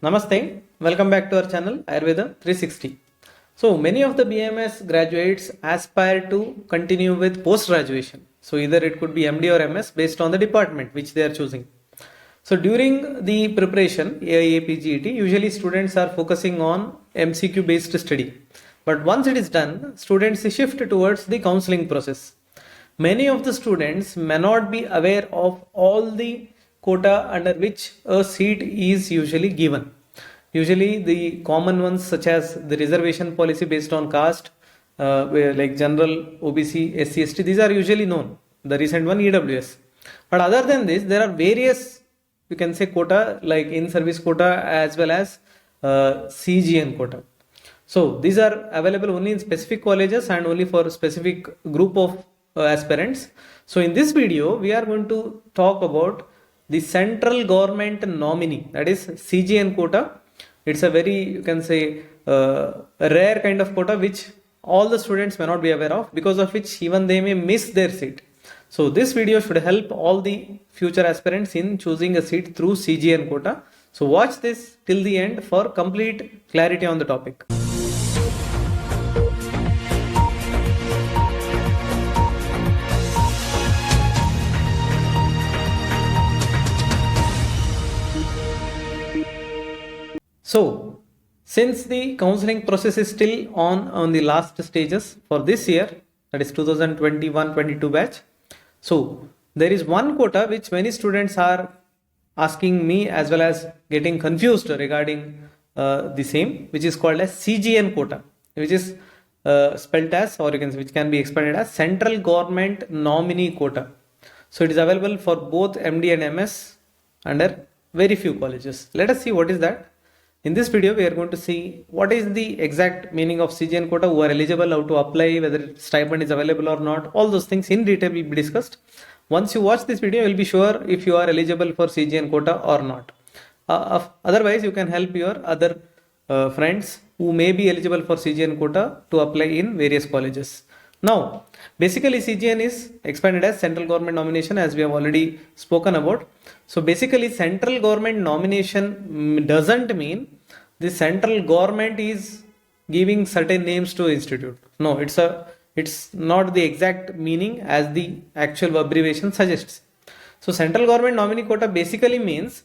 Namaste, welcome back to our channel Ayurveda 360. So many of the BMS graduates aspire to continue with post-graduation. So either it could be MD or MS based on the department which they are choosing. So during the preparation, AIAPGET, usually students are focusing on MCQ based study. But once it is done, students shift towards the counseling process. Many of the students may not be aware of all the quota under which a seat is usually given. Usually the common ones such as the reservation policy based on caste, like general, OBC, SC, ST, these are usually known. The recent one EWS. But other than this, there are various, you can say quota like in-service quota as well as CGN quota. So these are available only in specific colleges and only for a specific group of aspirants. So in this video, we are going to talk about the Central Government Nominee, that is CGN quota. It's a very, you can say, rare kind of quota which all the students may not be aware of, because of which even they may miss their seat. So this video should help all the future aspirants in choosing a seat through CGN quota. So watch this till the end for complete clarity on the topic. So, since the counseling process is still on the last stages for this year, that is 2021-22 batch. So, there is one quota which many students are asking me as well as getting confused regarding the same, which is called as CGN quota, which is spelled as, or you can say, which can be expanded as Central Government Nominee Quota. So, it is available for both MD and MS under very few colleges. Let us see what is that. In this video, we are going to see what is the exact meaning of CGN quota, who are eligible, how to apply, whether stipend is available or not. All those things in detail will be discussed. Once you watch this video, you will be sure if you are eligible for CGN quota or not. Otherwise, you can help your other friends who may be eligible for CGN quota to apply in various colleges. Now, basically CGN is expanded as Central Government Nomination, as we have already spoken about. So basically central government nomination doesn't mean the central government is giving certain names to institute. No, it's not the exact meaning as the actual abbreviation suggests. So central government nominee quota basically means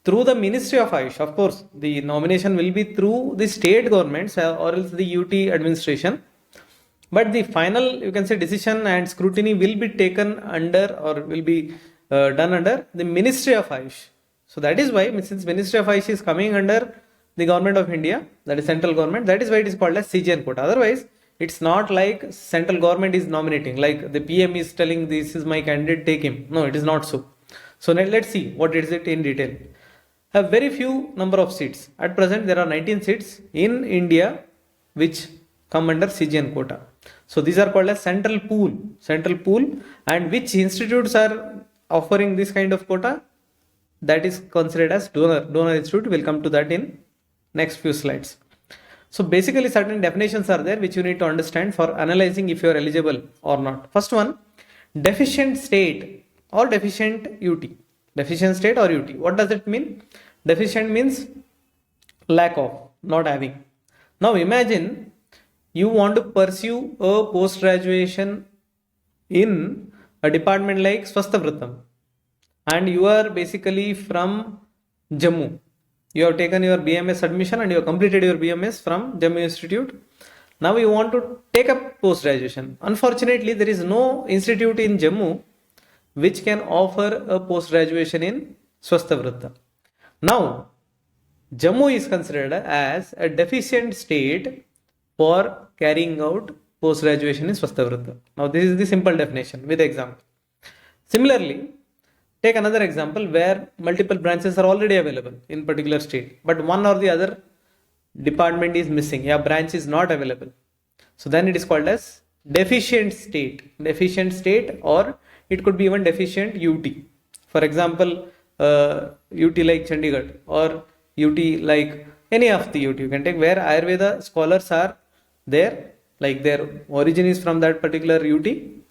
through the Ministry of AYUSH. Of course, the nomination will be through the state governments or else the UT administration. But the final, you can say, decision and scrutiny will be taken under, or will be done under the Ministry of AYUSH. So that is why, since Ministry of AYUSH is coming under the Government of India, that is central government, that is why it is called as CGN quota. Otherwise, it's not like central government is nominating, like the PM is telling this is my candidate, take him. No, it is not so. So let's see what is it in detail. A very few number of seats. At present, there are 19 seats in India which come under CGN quota. So these are called as central pool, and which institutes are offering this kind of quota, that is considered as donor institute. We'll come to that in next few slides. So basically certain definitions are there which you need to understand for analyzing if you are eligible or not. First one, deficient state or deficient UT. Deficient state or UT. What does it mean? Deficient means lack of, not having. Now imagine you want to pursue a post-graduation in a department like Swasthavritam, and you are basically from Jammu. You have taken your BMS admission and you have completed your BMS from Jammu Institute. Now you want to take up post-graduation. Unfortunately, there is no institute in Jammu which can offer a post-graduation in Swasthavritam. Now, Jammu is considered as a deficient state for carrying out post-graduation in Swasthavritam. Now, this is the simple definition with example. Similarly, take another example where multiple branches are already available in particular state, but one or the other department is missing, branch is not available. So then it is called as deficient state, or it could be even deficient UT. For example, UT like Chandigarh or UT like any of the UT you can take, where Ayurveda scholars are there, like their origin is from that particular UT,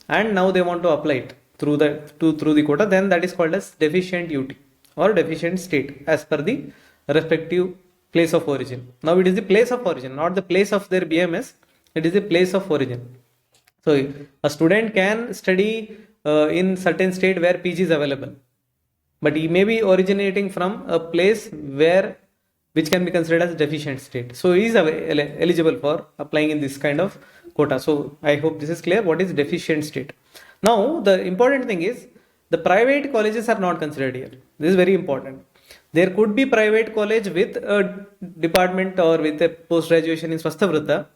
and now they want to apply it through the quota, then that is called as deficient UT or deficient state as per the respective place of origin. Now it is the place of origin, not the place of their BMS. It is the place of origin. So a student can study in certain state where PG is available, but he may be originating from a place where which can be considered as deficient state. So he is eligible for applying in this kind of quota. So I hope this is clear. What is deficient state? Now the important thing is the private colleges are not considered here. This is very important. There could be private college with a department or with a post graduation in Swasthavritta,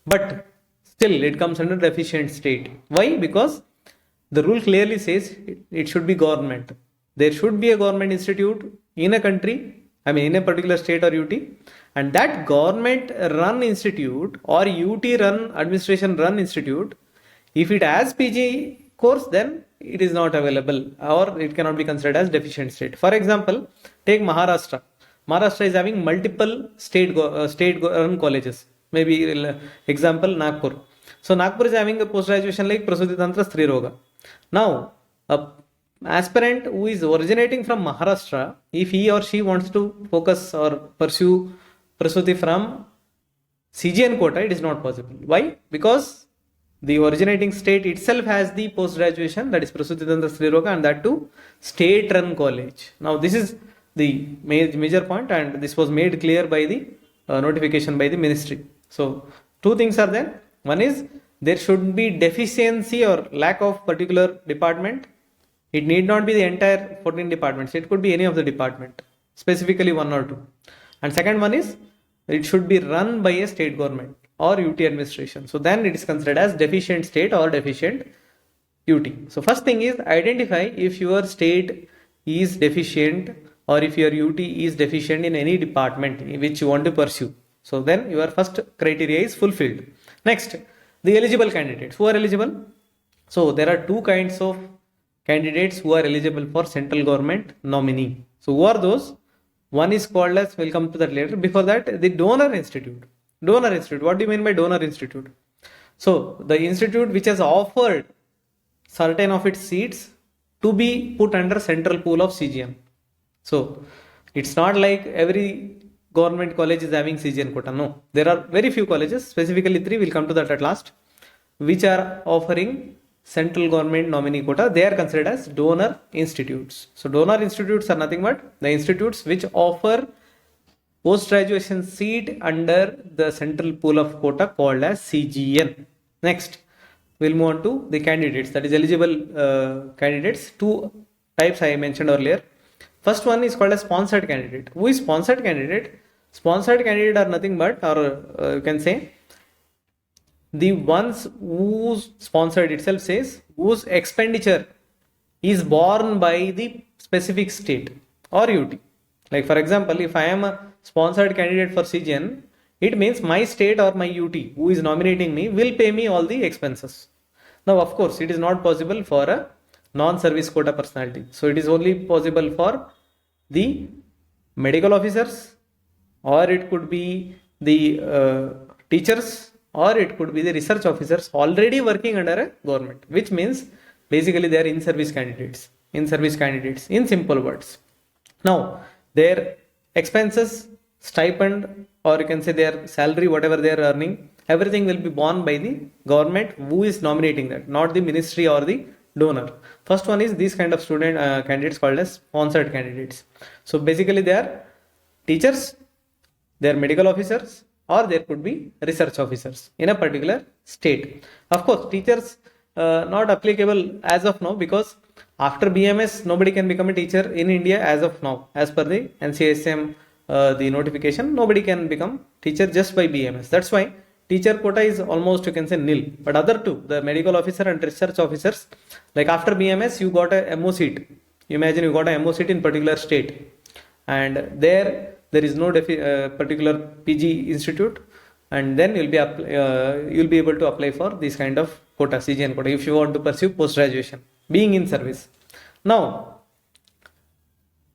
but still it comes under deficient state. Why? Because the rule clearly says it should be government. There should be a government institute in a country, in a particular state or UT, and that government run institute or UT run, administration run institute, if it has PG course, then it is not available or it cannot be considered as deficient state. For example, take Maharashtra. Maharashtra is having multiple state run colleges. Maybe example Nagpur. So Nagpur is having a post graduation like Prasuti-Tantra Stri Roga. Now, a aspirant who is originating from Maharashtra, if he or she wants to focus or pursue Prasuti from CGN quota, it is not possible. Why? Because the originating state itself has the post graduation, that is Prasuti-Tantra Stri Roga, and that too state run college. Now this is the major point, and this was made clear by the notification by the ministry. So two things are there. One is there should be deficiency or lack of particular department. It need not be the entire 14 departments. It could be any of the department, specifically one or two. And second one is it should be run by a state government or UT administration. So then it is considered as deficient state or deficient UT. So first thing is identify if your state is deficient or if your UT is deficient in any department which you want to pursue. So then your first criteria is fulfilled. Next, the eligible candidates. Who are eligible? So there are two kinds of candidates who are eligible for central government nominee. So who are those? One is called as, we'll come to that later. Before that, the donor institute. Donor institute. What do you mean by donor institute? So the institute which has offered certain of its seats to be put under central pool of CGN. So it's not like every government college is having CGN quota. No, there are very few colleges, specifically 3, we'll come to that at last, which are offering central government nominee quota. They are considered as donor institutes. So donor institutes are nothing but the institutes which offer post-graduation seat under the central pool of quota called as CGN. Next, we'll move on to the candidates, that is eligible candidates. Two types I mentioned earlier. First one is called as sponsored candidate. Who is sponsored candidate? Sponsored candidate are nothing but, or you can say, the ones whose sponsored itself says whose expenditure is borne by the specific state or UT. Like for example, if I am a sponsored candidate for CGN, it means my state or my UT who is nominating me will pay me all the expenses. Now of course it is not possible for a non-service quota personality. So it is only possible for the medical officers, or it could be the teachers, or it could be the research officers already working under a government, which means basically they are in-service candidates. In-service candidates in simple words. Now their expenses, stipend, or you can say their salary, whatever they are earning, everything will be borne by the government who is nominating that, not the ministry or the donor. First one is these kind of student candidates called as sponsored candidates. So basically they are teachers, they are medical officers, or there could be research officers in a particular state. Of course, teachers not applicable as of now, because after BMS nobody can become a teacher in India as of now. As per the NCSM the notification, nobody can become teacher just by BMS. That's why teacher quota is almost, you can say, nil. But other two, the medical officer and research officers, like after BMS you got a MO seat. Imagine you got a MO seat in particular state, and there is no particular PG institute, and then you'll be able to apply for this kind of quota, CGN quota, if you want to pursue post graduation, being in service. Now,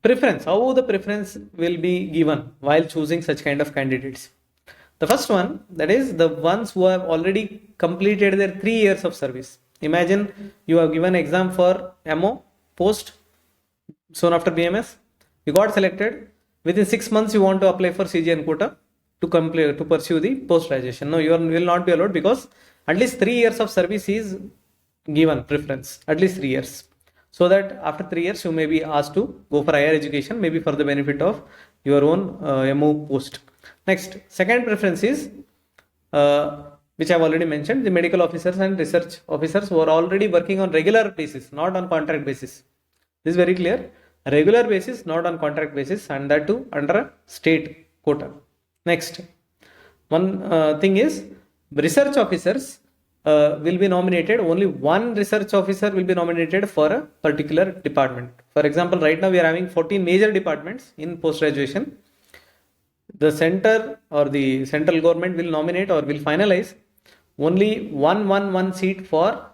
preference, how the preference will be given while choosing such kind of candidates. The first one, that is the ones who have already completed their 3 years of service. Imagine you have given exam for MO post soon after BMS, you got selected, within 6 months you want to apply for CGN quota to pursue the post graduation. No, you will not be allowed, because at least 3 years of service is given preference, at least 3 years, so that after 3 years you may be asked to go for higher education, maybe for the benefit of your own MO post. Next, second preference is which I have already mentioned, the medical officers and research officers who are already working on regular basis, not on contract basis. This is very clear. Regular basis, not on contract basis, and that too under a state quota. Next, one thing is research officers will be nominated. Only one research officer will be nominated for a particular department. For example, right now we are having 14 major departments in post graduation. The center or the central government will nominate or will finalize only one seat for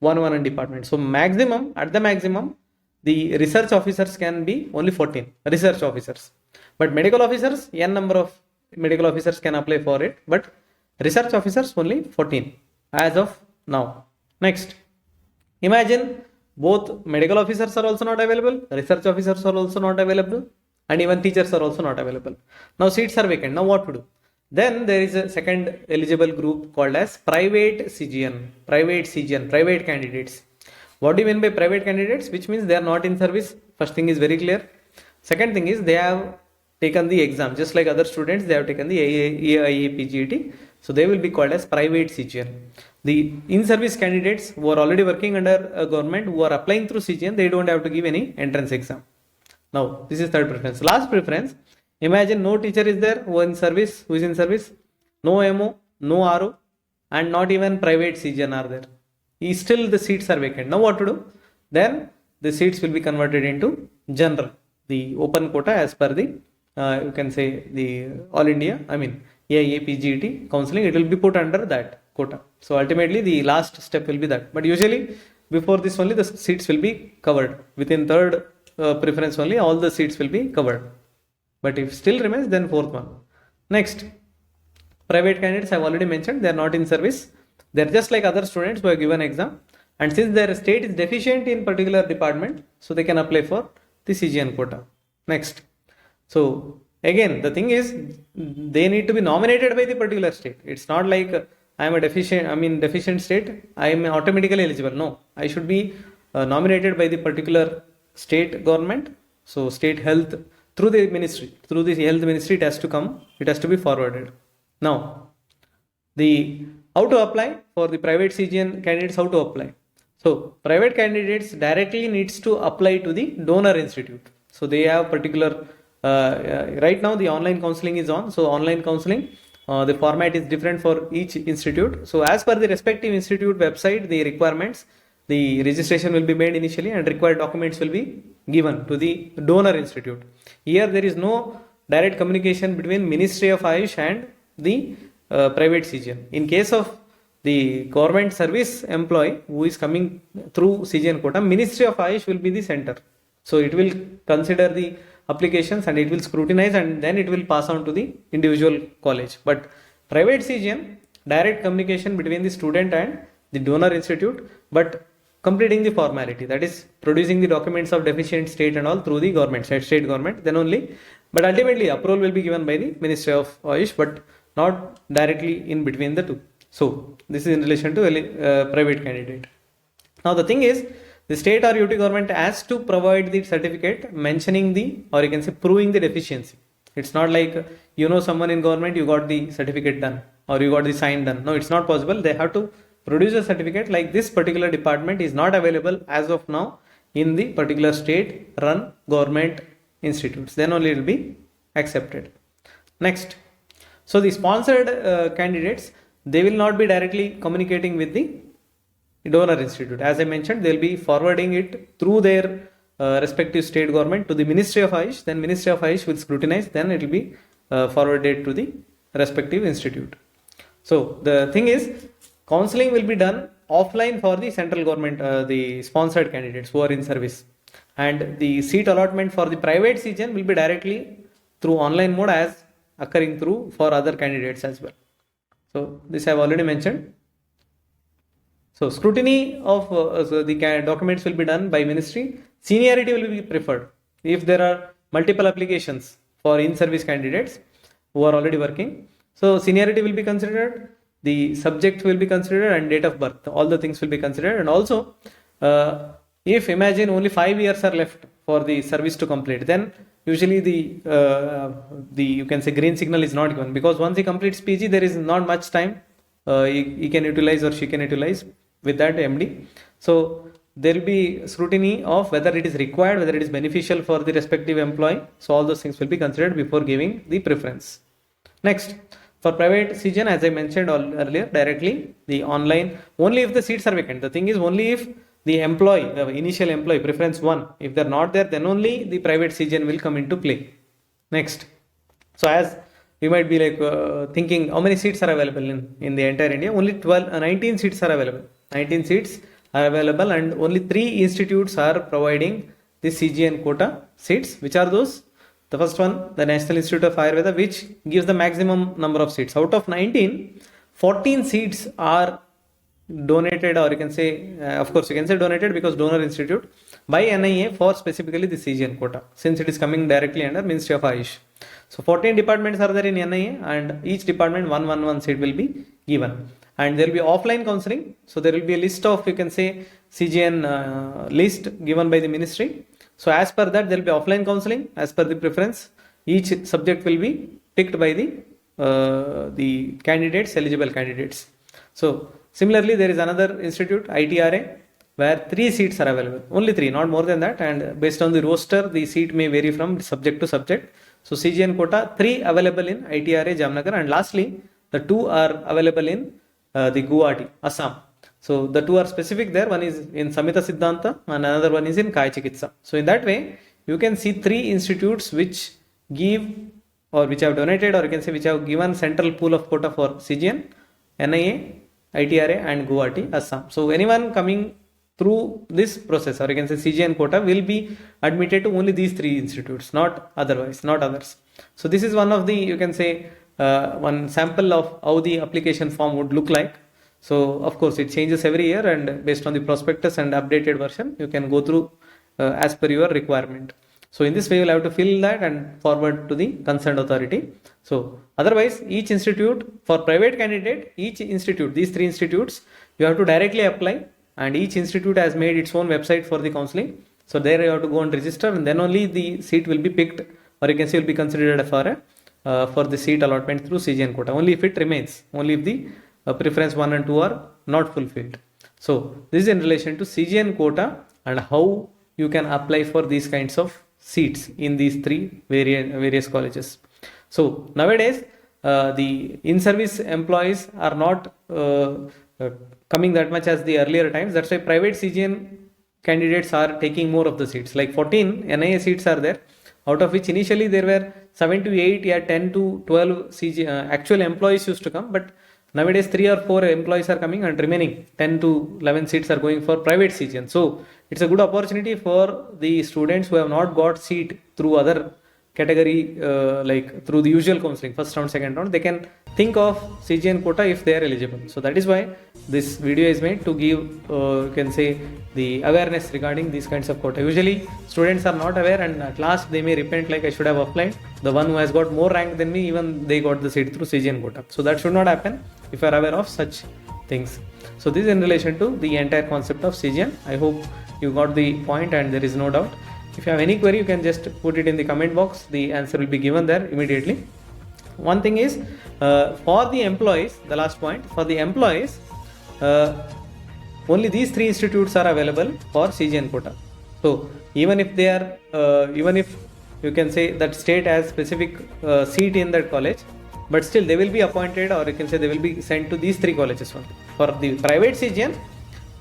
one department. So maximum, at the maximum, the research officers can be only 14 research officers. But medical officers, n number of medical officers can apply for it. But research officers only 14 as of now. Next, imagine both medical officers are also not available, research officers are also not available, and even teachers are also not available. Now seats are vacant. Now what to do? Then there is a second eligible group called as private CGN, private candidates. What do you mean by private candidates? Which means they are not in service. First thing is very clear. Second thing is they have taken the exam, just like other students, they have taken the AIAPGET. So they will be called as private CGN. The in-service candidates who are already working under a government, who are applying through CGN, they don't have to give any entrance exam. Now, this is third preference. Last preference, imagine no teacher is there who is in service, no MO, no RO, and not even private CGN are there. Still the seats are vacant. Now what to do? Then the seats will be converted into general, the open quota as per the, you can say the All India, AIAPGET counseling, it will be put under that quota. So ultimately the last step will be that. But usually before this only the seats will be covered. Within third preference only all the seats will be covered. But if still remains, then fourth one. Next, private candidates I have already mentioned, they are not in service. They are just like other students who have given exam. And since their state is deficient in particular department, so they can apply for the CGN quota. Next. So again, the thing is, they need to be nominated by the particular state. It's not like I am a deficient state, I am automatically eligible. No, I should be nominated by the particular state government. So state health, through the ministry, through the health ministry, it has to come, it has to be forwarded. Now, how to apply for the private CGN candidates, how to apply? So private candidates directly needs to apply to the donor institute. So they have particular, right now the online counseling is on. So online counseling, the format is different for each institute. So as per the respective institute website, the requirements, the registration will be made initially and required documents will be given to the donor institute. Here there is no direct communication between Ministry of AYUSH and the private CGN. In case of the government service employee who is coming through CGN quota, Ministry of AYUSH will be the center. So it will consider the applications and it will scrutinize and then it will pass on to the individual college. But private CGN, direct communication between the student and the donor institute, but completing the formality, that is producing the documents of deficient state and all through the government, state government, then only. But ultimately approval will be given by the Ministry of AYUSH, but not directly in between the two. So this is in relation to private candidate. Now the thing is, the state or UT government has to provide the certificate mentioning the, or you can say proving the deficiency. It's not like, someone in government, you got the certificate done or you got the sign done. No, it's not possible. They have to produce a certificate like this particular department is not available as of now in the particular state run government institutes. Then only it will be accepted. Next. So the sponsored candidates, they will not be directly communicating with the donor institute. As I mentioned, they will be forwarding it through their respective state government to the Ministry of AYUSH. Then Ministry of AYUSH will scrutinize. Then it will be forwarded to the respective institute. So the thing is, counseling will be done offline for the central government, the sponsored candidates who are in service. And the seat allotment for the private CGN will be directly through online mode as occurring through for other candidates as well. So this I have already mentioned. So scrutiny of the documents will be done by ministry. Seniority will be preferred. If there are multiple applications for in-service candidates who are already working. So seniority will be considered, the subject will be considered, and date of birth. All the things will be considered. And also, if imagine only 5 years are left for the service to complete, then usually the you can say green signal is not given, because once he completes PG, there is not much time he can utilize or she can utilize with that MD. So there will be scrutiny of whether it is required, whether it is beneficial for the respective employee. So all those things will be considered before giving the preference. Next, for private CGN, as I mentioned earlier, directly the online, only if the seats are vacant. The thing is, only if the employee, the initial employee, preference 1, if they're not there, then only the private CGN will come into play. Next, so as you might be like thinking, how many seats are available in the entire India? Only 19 seats are available. 19 seats are available, and only 3 institutes are providing the CGN quota seats. Which are those? The first one, the National Institute of Ayurveda, which gives the maximum number of seats. Out of 19, 14 seats are donated, or you can say, of course you can say donated because donor institute, by NIA for specifically the CGN quota, since it is coming directly under Ministry of AYUSH. So 14 departments are there in NIA, and each department one seat will be given. And there will be offline counseling. So there will be a list of, you can say, CGN list given by the ministry. So as per that, there will be offline counseling as per the preference. Each subject will be picked by the candidates, eligible candidates. So similarly, there is another institute, ITRA, where 3 seats are available. Only 3, not more than that. And based on the roster, the seat may vary from subject to subject. So CGN quota, 3 available in ITRA, Jamnagar. And lastly, the 2 are available in the GOVT, Assam. So the 2 are specific there. One is in Samhita-Siddhanta and another one is in Kaya Chikitsa. So in that way, you can see 3 institutes which give, or which have donated, or you can say which have given central pool of quota for CGN, NIA, ITRA and GOVT, Assam. So anyone coming through this process, or you can say CGN quota, will be admitted to only these 3 institutes, not otherwise, not others. So this is one of the, you can say, one sample of how the application form would look like. So of course it changes every year, and based on the prospectus and updated version, you can go through as per your requirement. So in this way, you will have to fill that and forward to the concerned authority. So otherwise, each institute, for private candidate, each institute, these 3 institutes, you have to directly apply, and each institute has made its own website for the counseling. So there you have to go and register, and then only the seat will be picked, or you can say will be considered for the seat allotment through CGN quota. Only if it remains, only if the preference 1 and 2 are not fulfilled. So this is in relation to CGN quota and how you can apply for these kinds of seats in these 3 various colleges. So nowadays, the in-service employees are not coming that much as the earlier times. That's why private CGN candidates are taking more of the seats. Like 14 NIA seats are there, out of which initially there were 7 to 8, 10 to 12 actual employees used to come, but nowadays 3 or 4 employees are coming, and remaining 10 to 11 seats are going for private CGN. So it's a good opportunity for the students who have not got seat through other category, like through the usual counseling, first round, second round. They can think of CGN quota if they are eligible. So that is why this video is made, to give, you can say, the awareness regarding these kinds of quota. Usually students are not aware, and at last they may repent, like I should have applied. The one who has got more rank than me, even they got the seat through CGN quota. So that should not happen if you are aware of such things. So this is in relation to the entire concept of CGN. I hope you got the point and there is no doubt. If you have any query, you can just put it in the comment box. The answer will be given there immediately. One thing is, for the employees, the last point, for the employees, only these 3 institutes are available for CGN quota. So even if they are, even if you can say that state has specific seat in that college, but still they will be appointed, or you can say they will be sent to these 3 colleges only. For the private CGN,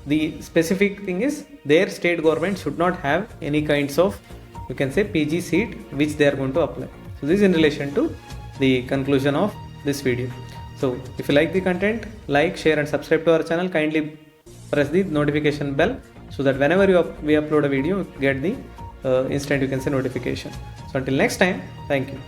the specific thing is their state government should not have any kinds of, you can say, PG seat which they are going to apply. So this is in relation to the conclusion of this video. So if you like the content, like, share and subscribe to our channel. Kindly press the notification bell so that whenever we upload a video, you get the instant, you can say, notification. So until next time, thank you.